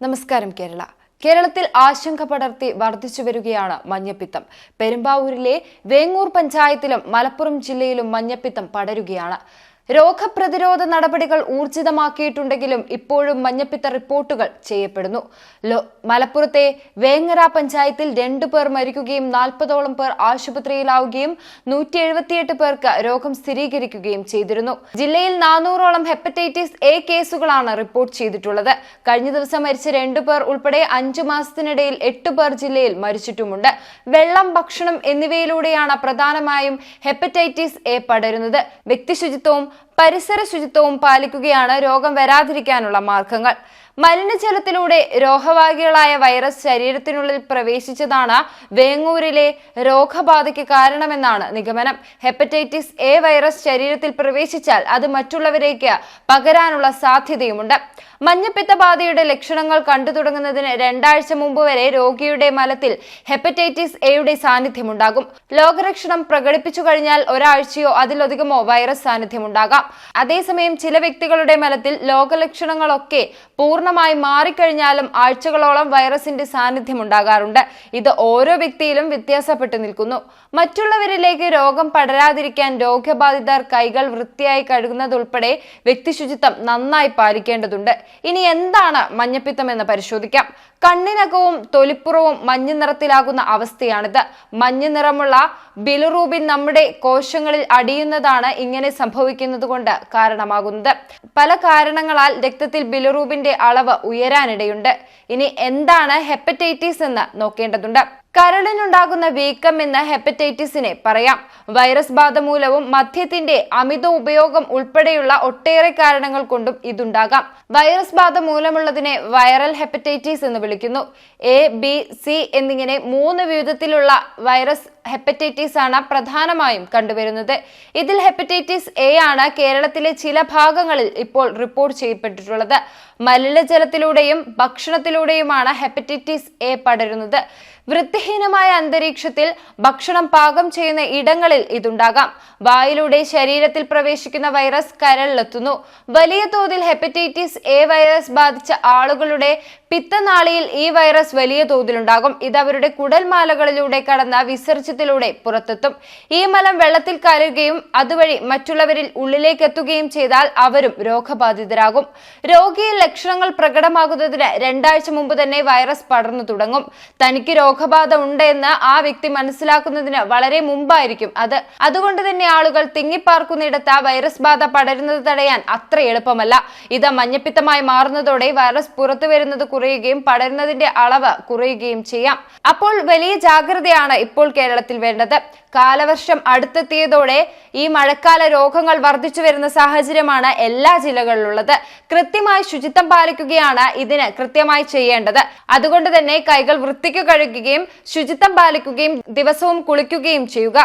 നമസ്കാരം കേരളത്തിൽ ആശങ്ക പടർത്തി വർദ്ധിച്ചു വരികയാണ് മഞ്ഞപ്പിത്തം. പെരുമ്പാവൂരിലെ വേങ്ങൂർ പഞ്ചായത്തിലും മലപ്പുറം ജില്ലയിലും മഞ്ഞപ്പിത്തം പടരുകയാണ്. രോഗപ്രതിരോധ നടപടികൾ ഊർജിതമാക്കിയിട്ടുണ്ടെങ്കിലും ഇപ്പോഴും മഞ്ഞപ്പിത്ത റിപ്പോർട്ടുകൾ ചെയ്യപ്പെടുന്നു. മലപ്പുറത്തെ വേങ്ങര പഞ്ചായത്തിൽ 2 പേർ മരിക്കുകയും 40ഓളം പേർ ആശുപത്രിയിലാവുകയും 178 പേർക്ക് രോഗം സ്ഥിരീകരിക്കുകയും ചെയ്തിരുന്നു. ജില്ലയിൽ 400ഓളം ഹെപ്പറ്റൈറ്റിസ് എ കേസുകളാണ് റിപ്പോർട്ട് ചെയ്തിട്ടുള്ളത്. കഴിഞ്ഞ ദിവസം മരിച്ച 2 പേർ ഉൾപ്പെടെ 5 മാസത്തിനിടയിൽ 8 പേർ ജില്ലയിൽ മരിച്ചിട്ടുമുണ്ട്. വെള്ളം, ഭക്ഷണം എന്നിവയിലൂടെയാണ് പ്രധാനമായും ഹെപ്പറ്റൈറ്റിസ് എ പടരുന്നത്. വ്യക്തിശുചിത്വവും പരിസര ശുചിത്വവും പാലിക്കുകയാണ് രോഗം വരാതിരിക്കാനുള്ള മാർഗങ്ങൾ. മലിനജലത്തിലൂടെ രോഗവാഹികളായ വൈറസ് ശരീരത്തിനുള്ളിൽ പ്രവേശിച്ചതാണ് വേങ്ങൂരിലെ രോഗബാധയ്ക്ക് കാരണമെന്നാണ് നിഗമനം. ഹെപ്പറ്റൈറ്റിസ് എ വൈറസ് ശരീരത്തിൽ പ്രവേശിച്ചാൽ അത് മറ്റുള്ളവരേക്ക് പകരാനുള്ള സാധ്യതയുമുണ്ട്. മഞ്ഞപ്പിത്ത ബാധയുടെ ലക്ഷണങ്ങൾ കണ്ടു തുടങ്ങുന്നതിന് 2 ആഴ്ച മുമ്പ് വരെ രോഗിയുടെ മലത്തിൽ ഹെപ്പറ്റൈറ്റിസ് എയുടെ സാന്നിധ്യമുണ്ടാകും. രോഗലക്ഷണം പ്രകടിപ്പിച്ചു കഴിഞ്ഞാൽ ഒരാഴ്ചയോ അതിലധികമോ വൈറസ് സാന്നിധ്യമുണ്ടാകാം. അതേസമയം ചില വ്യക്തികളുടെ മലത്തിൽ രോഗലക്ഷണങ്ങളൊക്കെ പൂർണ്ണമായി മാറിക്കഴിഞ്ഞാലും ആഴ്ചകളോളം വൈറസിന്റെ സാന്നിധ്യമുണ്ടാകാറുണ്ട്. ഇത് ഓരോ വ്യക്തിയിലും വ്യത്യാസപ്പെട്ടു നിൽക്കുന്നു. മറ്റുള്ളവരിലേക്ക് രോഗം പടരാതിരിക്കാൻ രോഗബാധിതർ കൈകൾ വൃത്തിയായി കഴുകുന്നതുൾപ്പെടെ വ്യക്തിശുചിത്വം നന്നായി പാലിക്കേണ്ടതുണ്ട്. ഇനി എന്താണ് മഞ്ഞപ്പിത്തം എന്ന് പരിശോധിക്കാം. കണ്ണിനകവും തൊലിപ്പുറവും മഞ്ഞ നിറത്തിലാകുന്ന അവസ്ഥയാണിത്. മഞ്ഞ നിറമുള്ള ബിലിറൂബിൻ നമ്മുടെ കോശങ്ങളിൽ അടിയുന്നതാണ് ഇങ്ങനെ സംഭവിക്കുന്നത് കൊണ്ട് കാരണമാകുന്നത്. പല കാരണങ്ങളാൽ രക്തത്തിൽ ബിലിറൂബിന്റെ അളവ് ഉയരാനിടയുണ്ട്. ഇനി എന്താണ് ഹെപ്പറ്റൈറ്റിസ് എന്ന് നോക്കേണ്ടതുണ്ട്. കരളിനുണ്ടാകുന്ന വീക്കം എന്ന് ഹെപ്പറ്റൈറ്റിസിനെ പറയാം. വൈറസ് ബാധ മൂലവും മദ്യത്തിന്റെ അമിത ഉപയോഗം ഉൾപ്പെടെയുള്ള ഒട്ടേറെ കാരണങ്ങൾ കൊണ്ടും ഇതുണ്ടാകാം. വൈറസ് ബാധ മൂലമുള്ളതിനെ വൈറൽ ഹെപ്പറ്റൈറ്റിസ് എന്ന് വിളിക്കുന്നു. A, B, C എന്നിങ്ങനെ 3 വിധത്തിലുള്ള വൈറസ് ഹെപ്പറ്റൈറ്റിസ് ആണ് പ്രധാനമായും കണ്ടുവരുന്നത്. ഇതിൽ ഹെപ്പറ്റൈറ്റിസ് എ ആണ് കേരളത്തിലെ ചില ഭാഗങ്ങളിൽ ഇപ്പോൾ റിപ്പോർട്ട് ചെയ്യപ്പെട്ടിട്ടുള്ളത്. മലിനജലത്തിലൂടെയും ഭക്ഷണത്തിലൂടെയുമാണ് ഹെപ്പറ്റൈറ്റിസ് എ പടരുന്നത്. വൃത്തിഹീനമായ അന്തരീക്ഷത്തിൽ ഭക്ഷണം പാകം ചെയ്യുന്ന ഇടങ്ങളിൽ ഇതുണ്ടാകാം. വായിലൂടെ ശരീരത്തിൽ പ്രവേശിക്കുന്ന വൈറസ് കരളിലെത്തുന്നു. വലിയ തോതിൽ ഹെപ്പറ്റൈറ്റിസ് എ വൈറസ് ബാധിച്ച ആളുകളുടെ പിത്തനാളിയിൽ ഈ വൈറസ് വലിയ തോതിലുണ്ടാകും. ഇത് അവരുടെ കുടൽമാലകളിലൂടെ കടന്ന വിസർജ്യത്തിലൂടെ പുറത്തെത്തും. ഈ മലം വെള്ളത്തിൽ കലരുകയും അതുവഴി മറ്റുള്ളവരിൽ ഉള്ളിലേക്ക് എത്തുകയും ചെയ്താൽ അവരും രോഗബാധിതരാകും. രോഗിയിൽ ലക്ഷണങ്ങൾ പ്രകടമാകുന്നതിന് 2 ആഴ്ച മുമ്പ് തന്നെ വൈറസ് പടർന്നു തുടങ്ങും. തനിക്ക് രോഗബാധ ഉണ്ട് എന്ന് ആ വ്യക്തി മനസ്സിലാക്കുന്നതിന് വളരെ മുമ്പായിരിക്കും അത്. അതുകൊണ്ട് തന്നെ ആളുകൾ തിങ്ങിപ്പാർക്കുന്നിടത്ത് വൈറസ് ബാധ പടരുന്നത് തടയാൻ അത്ര എളുപ്പമല്ല. ഇത് മഞ്ഞപ്പിത്തമായി മാറുന്നതോടെ വൈറസ് പുറത്തു വരുന്നത് കുറയുകയും പടരുന്നതിന്റെ അളവ് കുറയുകയും ചെയ്യാം. അപ്പോൾ വലിയ ജാഗ്രതയാണ് ഇപ്പോൾ കേരളത്തിൽ വേണ്ടത്. കാലവർഷം അടുത്തെത്തിയതോടെ ഈ മഴക്കാല രോഗങ്ങൾ വർദ്ധിച്ചു വരുന്ന സാഹചര്യമാണ് എല്ലാ ജില്ലകളിലുള്ളത്. കൃത്യമായി ശുചിത്വം പാലിക്കുകയാണ് ഇതിന് കൃത്യമായി ചെയ്യേണ്ടത്. അതുകൊണ്ട് തന്നെ കൈകൾ വൃത്തിക്ക് കഴുകുകയും ശുചിത്വം പാലിക്കുകയും ദിവസവും കുളിക്കുകയും ചെയ്യുക.